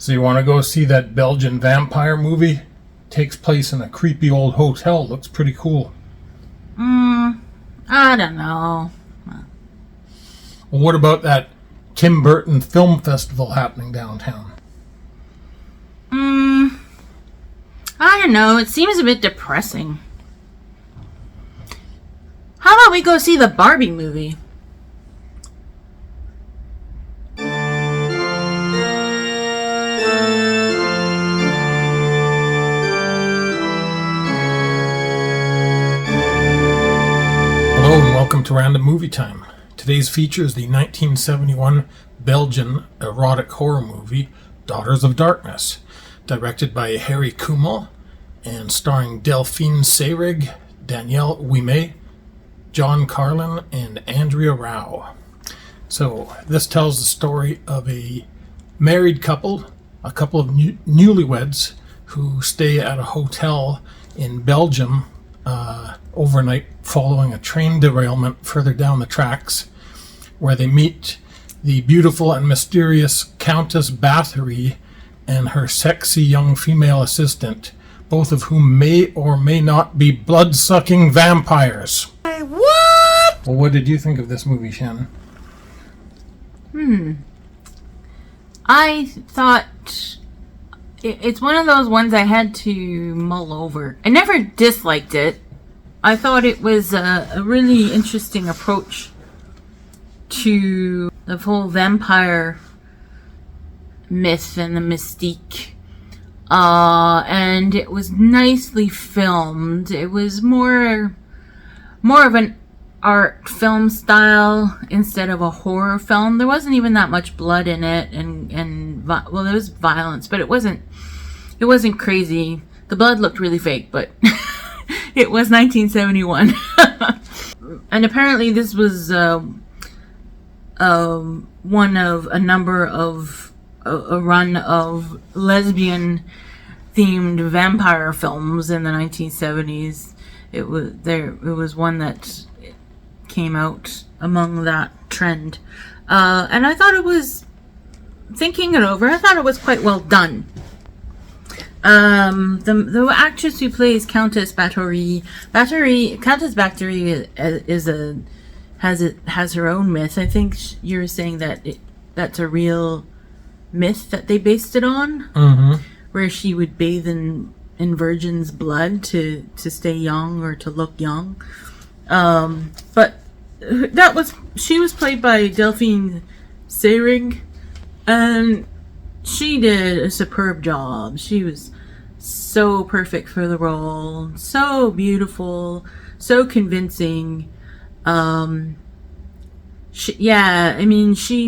So you want to go see that Belgian vampire movie? Takes place in a creepy old hotel. Looks pretty cool. I don't know. Well, what about that Tim Burton Film Festival happening downtown? I don't know. It seems a bit depressing. How about we go see the Barbie movie? Hello and welcome to Random Movie Time. Today's feature is the 1971 Belgian erotic horror movie Daughters of Darkness, directed by Harry Kümel and starring Delphine Seyrig, Danielle Ouimet, John Karlen, and Andrea Rao. So this tells the story of a married couple, a couple of newlyweds who stay at a hotel in Belgium overnight following a train derailment further down the tracks, where they meet the beautiful and mysterious Countess Bathory and her sexy young female assistant, both of whom may or may not be blood-sucking vampires. What? Well, what did you think of this movie, Shannon? I thought it's one of those ones I had to mull over. I never disliked it. I thought it was a really interesting approach to the whole vampire myth and the mystique. And it was nicely filmed. It was more of an art film style instead of a horror film. There wasn't even that much blood in it, and well, there was violence, but it wasn't crazy. The blood looked really fake, but it was 1971. And apparently this was one of a number of a run of lesbian themed vampire films in the 1970s. It was one that came out among that trend. And I thought it was, thinking it over, I thought it was quite well done. The actress who plays Countess Bathory has her own myth. I think you're saying that that's a real myth that they based it on, where she would bathe in virgin's blood to stay young or to look young. But she was played by Delphine Seyrig, and she did a superb job. She was so perfect for the role, so beautiful, so convincing. She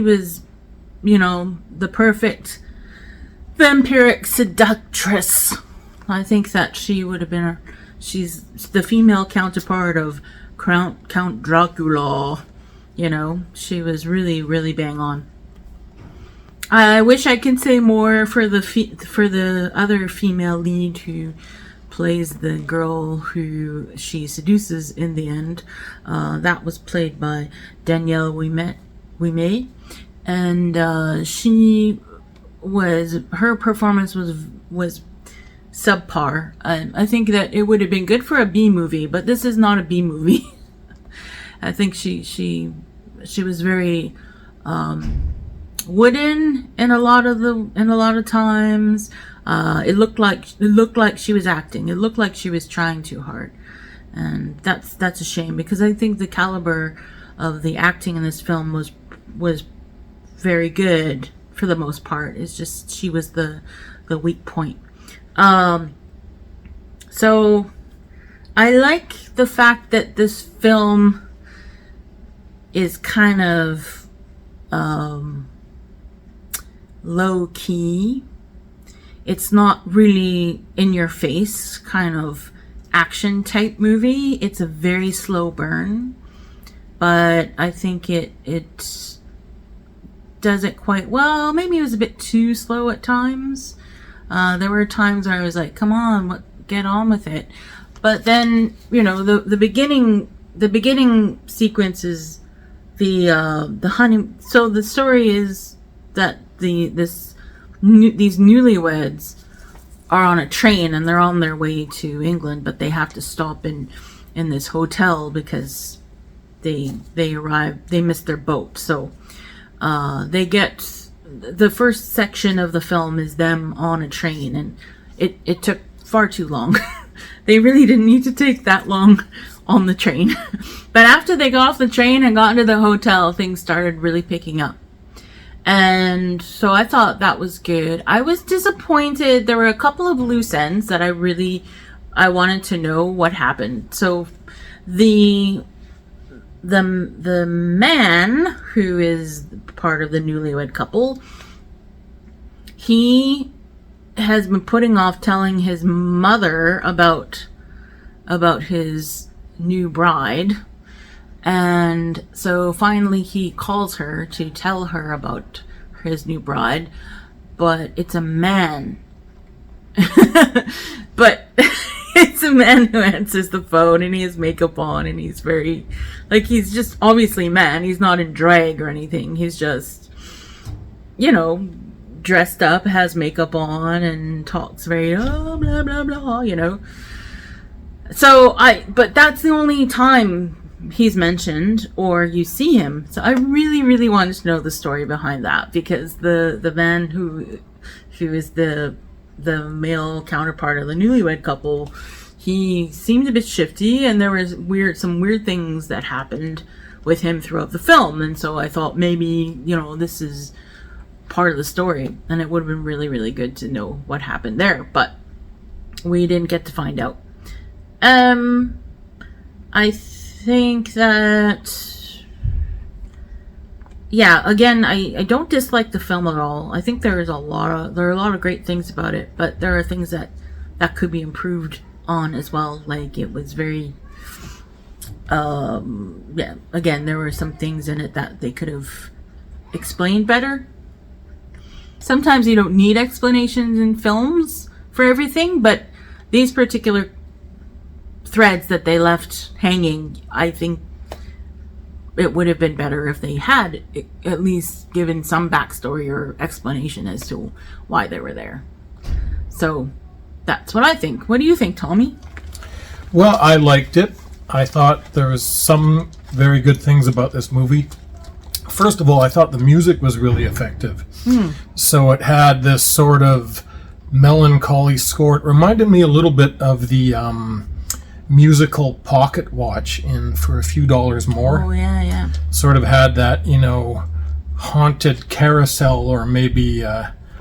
was, the perfect vampiric seductress. I think that she would have been she's the female counterpart of Count Dracula. She was really, really bang on. I wish I could say more for the other female lead who plays the girl who she seduces in the end. That was played by Danielle Ouimet, and her performance was subpar. I think that it would have been good for a B movie, but this is not a B movie. I think she was very wooden in a lot of times. It looked like she was acting. It looked like she was trying too hard, and that's a shame, because I think the caliber of the acting in this film was very good for the most part. It's just she was the weak point. So I like the fact that this film is kind of low key. It's not really in your face kind of action type movie. It's a very slow burn, but I think it does it quite well. Maybe it was a bit too slow at times. There were times where I was like, come on, get on with it. But then, the beginning sequence is the honey. So the story is that this these newlyweds are on a train and they're on their way to England, but they have to stop in this hotel because they missed their boat. So they get the first section of the film is them on a train, and it took far too long. They really didn't need to take that long on the train. But after they got off the train and got into the hotel, things started really picking up. And so I thought that was good. I was disappointed. There were a couple of loose ends that I wanted to know what happened. So the man who is part of the newlywed couple, he has been putting off telling his mother about his new bride. And so finally he calls her to tell her about his new bride, but it's a man. But it's a man who answers the phone, and he has makeup on, and he's very, like, he's just obviously a man. He's not in drag or anything. He's just, dressed up, has makeup on, and talks very, blah, blah, blah, So but that's the only time he's mentioned or you see him. So I really, really wanted to know the story behind that, because the man who is the male counterpart of the newlywed couple, he seemed a bit shifty, and there was some weird things that happened with him throughout the film. And so I thought maybe, this is part of the story, and it would have been really, really good to know what happened there, but we didn't get to find out. I think that, again, I don't dislike the film at all. I think there are a lot of great things about it, but there are things that could be improved on as well. Like, it was very, again, there were some things in it that they could have explained better. Sometimes you don't need explanations in films for everything, but these particular threads that they left hanging, I think it would have been better if they had at least given some backstory or explanation as to why they were there. So that's what I think. What do you think, Tommy? Well, I liked it. I thought there was some very good things about this movie. First of all, I thought the music was really effective. So it had this sort of melancholy score. It reminded me a little bit of the musical Pocket Watch in For a Few Dollars More. Oh, yeah. Sort of had that, haunted carousel, or maybe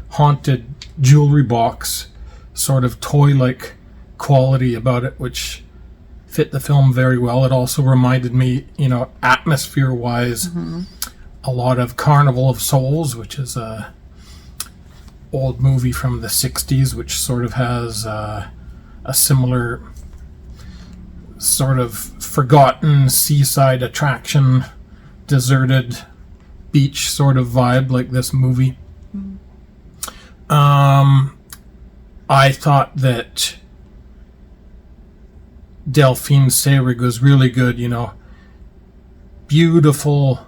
haunted jewelry box sort of toy-like quality about it, which fit the film very well. It also reminded me, atmosphere-wise, a lot of Carnival of Souls, which is a old movie from the 60s, which sort of has a similar sort of forgotten seaside attraction, deserted beach sort of vibe, like this movie. I thought that Delphine Seyrig was really good, beautiful,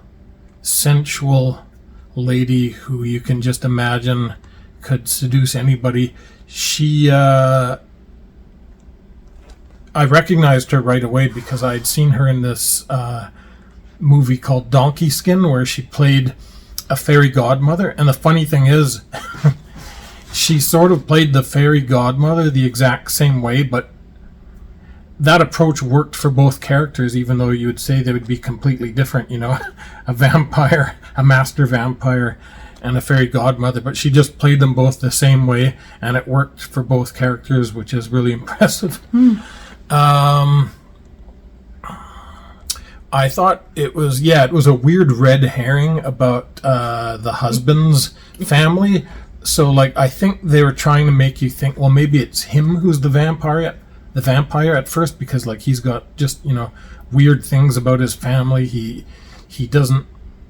sensual lady who you can just imagine could seduce anybody. She, I recognized her right away because I'd seen her in this movie called Donkey Skin, where she played a fairy godmother. And the funny thing is, she sort of played the fairy godmother the exact same way, but that approach worked for both characters, even though you would say they would be completely different, a vampire, a master vampire, and a fairy godmother. But she just played them both the same way, and it worked for both characters, which is really impressive. I thought it was a weird red herring about the husband's family. So, I think they were trying to make you think, well, maybe it's him who's the vampire at first, because, he's got just, weird things about his family. He doesn't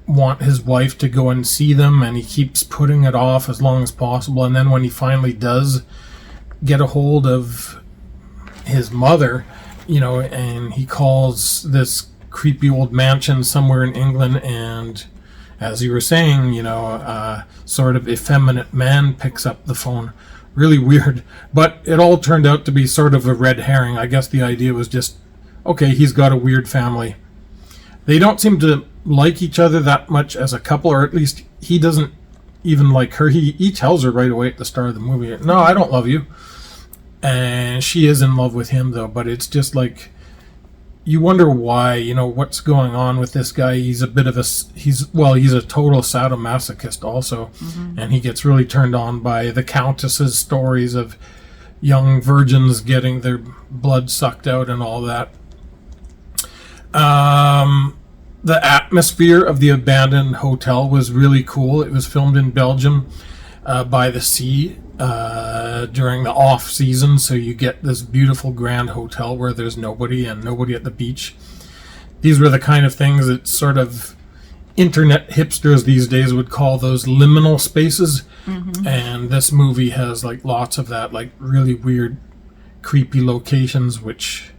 want his wife to go and see them, and he keeps putting it off as long as possible. And then when he finally does get a hold of his mother, and he calls this creepy old mansion somewhere in England, and as you were saying, sort of effeminate man picks up the phone. Really weird. But it all turned out to be sort of a red herring. I guess the idea was just, okay, he's got a weird family. They don't seem to like each other that much as a couple, or at least he doesn't even like her. He tells her right away at the start of the movie, no, I don't love you. And she is in love with him, though, but it's just like, you wonder why, what's going on with this guy. He's a bit of he's a total sadomasochist also, and he gets really turned on by the Countess's stories of young virgins getting their blood sucked out and all that. The atmosphere of the abandoned hotel was really cool. It was filmed in Belgium by the sea during the off season, so you get this beautiful grand hotel where there's nobody and nobody at the beach. These were the kind of things that sort of internet hipsters these days would call those liminal spaces, and this movie has like lots of that, like really weird, creepy locations which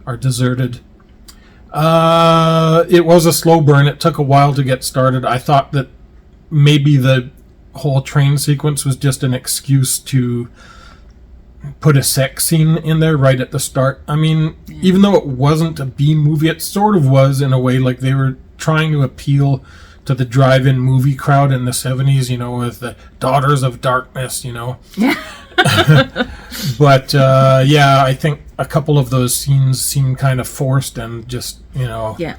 are deserted. It was a slow burn. It took a while to get started. I thought that maybe the whole train sequence was just an excuse to put a sex scene in there right at the start. I mean, even though it wasn't a B movie, it sort of was in a way. Like they were trying to appeal to the drive-in movie crowd in the 70s, with the Daughters of Darkness, But I think a couple of those scenes seemed kind of forced and just it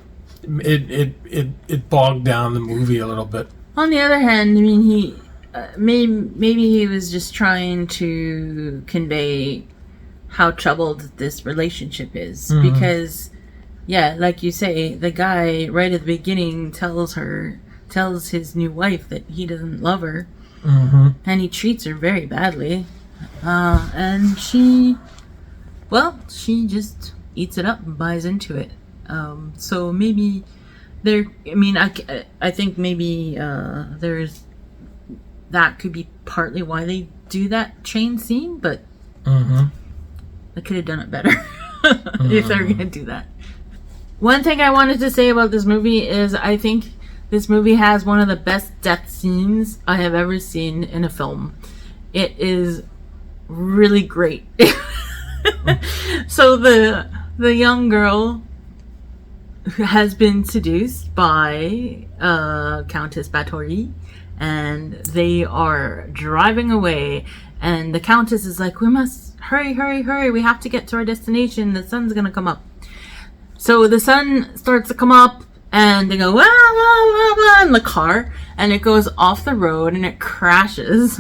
bogged down the movie a little bit. On the other hand, I mean, he maybe he was just trying to convey how troubled this relationship is, because like you say, the guy right at the beginning tells his new wife that he doesn't love her, and he treats her very badly. And she just eats it up and buys into it. So maybe I think maybe that could be partly why they do that chain scene, but they could have done it better if they're going to do that. One thing I wanted to say about this movie is I think this movie has one of the best death scenes I have ever seen in a film. It is really great. So the young girl has been seduced by Countess Bathory, and they are driving away, and the Countess is like, we must hurry, we have to get to our destination, the sun's gonna come up. So the sun starts to come up, and they go wah, wah, wah, wah, in the car, and it goes off the road and it crashes.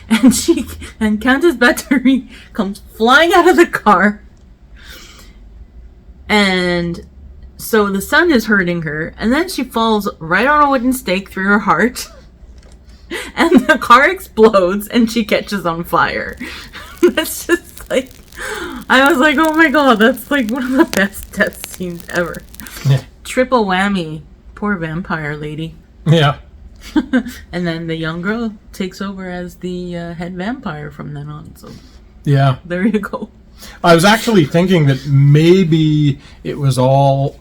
And Countess Bathory comes flying out of the car. And so the sun is hurting her, and then she falls right on a wooden stake through her heart. And the car explodes and she catches on fire. That's just like, I was like, oh my god, that's like one of the best death scenes ever. Yeah. Triple whammy. Poor vampire lady. Yeah. And then the young girl takes over as the head vampire from then on. So yeah, there you go. I was actually thinking that maybe it was all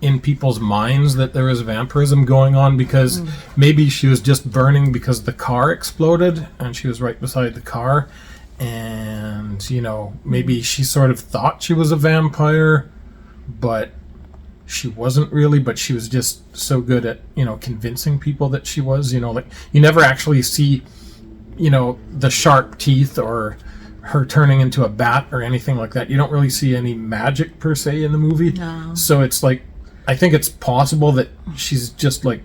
in people's minds that there was vampirism going on, because maybe she was just burning because the car exploded and she was right beside the car, and maybe she sort of thought she was a vampire, but she wasn't really, but she was just so good at, convincing people that she was, like you never actually see, the sharp teeth or her turning into a bat or anything like that. You don't really see any magic per se in the movie. No. So it's like, I think it's possible that she's just like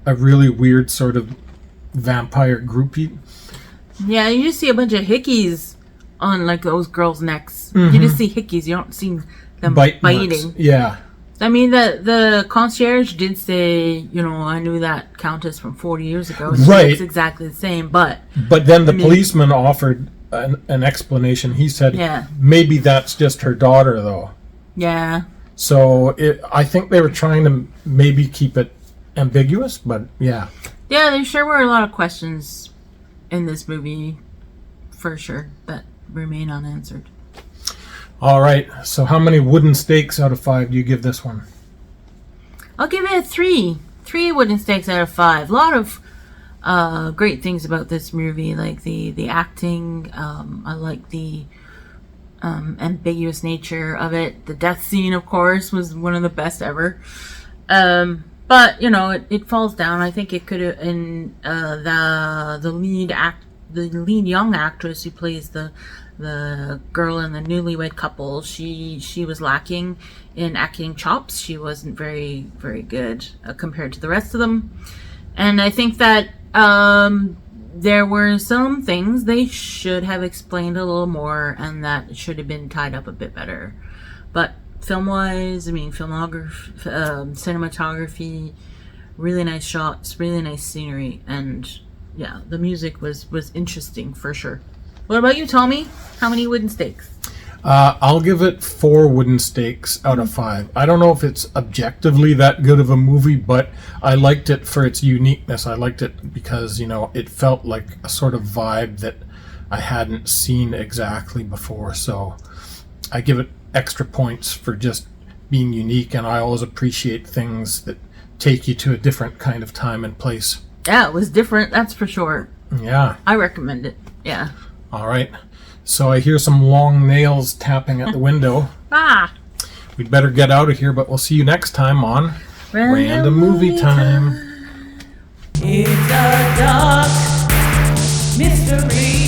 a really weird sort of vampire groupie. Yeah, you just see a bunch of hickeys on like those girls' necks. You just see hickeys. You don't see them biting. Yeah. I mean, the concierge did say, I knew that Countess from 40 years ago. She looks exactly the same, but then the policeman offered an explanation. He said, maybe that's just her daughter, though. Yeah. So I think they were trying to maybe keep it ambiguous, but yeah. Yeah, there sure were a lot of questions in this movie, for sure, that remain unanswered. All right, so how many wooden stakes out of 5 do you give this one? I'll give it a 3. 3 wooden stakes out of 5. A lot of great things about this movie, like the acting. I like the ambiguous nature of it. The death scene, of course, was one of the best ever. But you know, it falls down. I think it could have. And the lead young actress who plays the girl in the newlywed couple, she was lacking in acting chops. She wasn't very good compared to the rest of them. And I think that there were some things they should have explained a little more, and that should have been tied up a bit better. But film-wise, I mean, cinematography, really nice shots, really nice scenery, and yeah, the music was interesting for sure. What about you, Tommy? How many wooden stakes? I'll give it 4 wooden stakes out of 5. I don't know if it's objectively that good of a movie, but I liked it for its uniqueness. I liked it because, you know, it felt like a sort of vibe that I hadn't seen exactly before. So I give it extra points for just being unique, and I always appreciate things that take you to a different kind of time and place. Yeah, it was different, that's for sure. Yeah. I recommend it. Yeah. All right. So I hear some long nails tapping at the window. We'd better get out of here, but we'll see you next time on Random Movie Time. It's a dark mystery.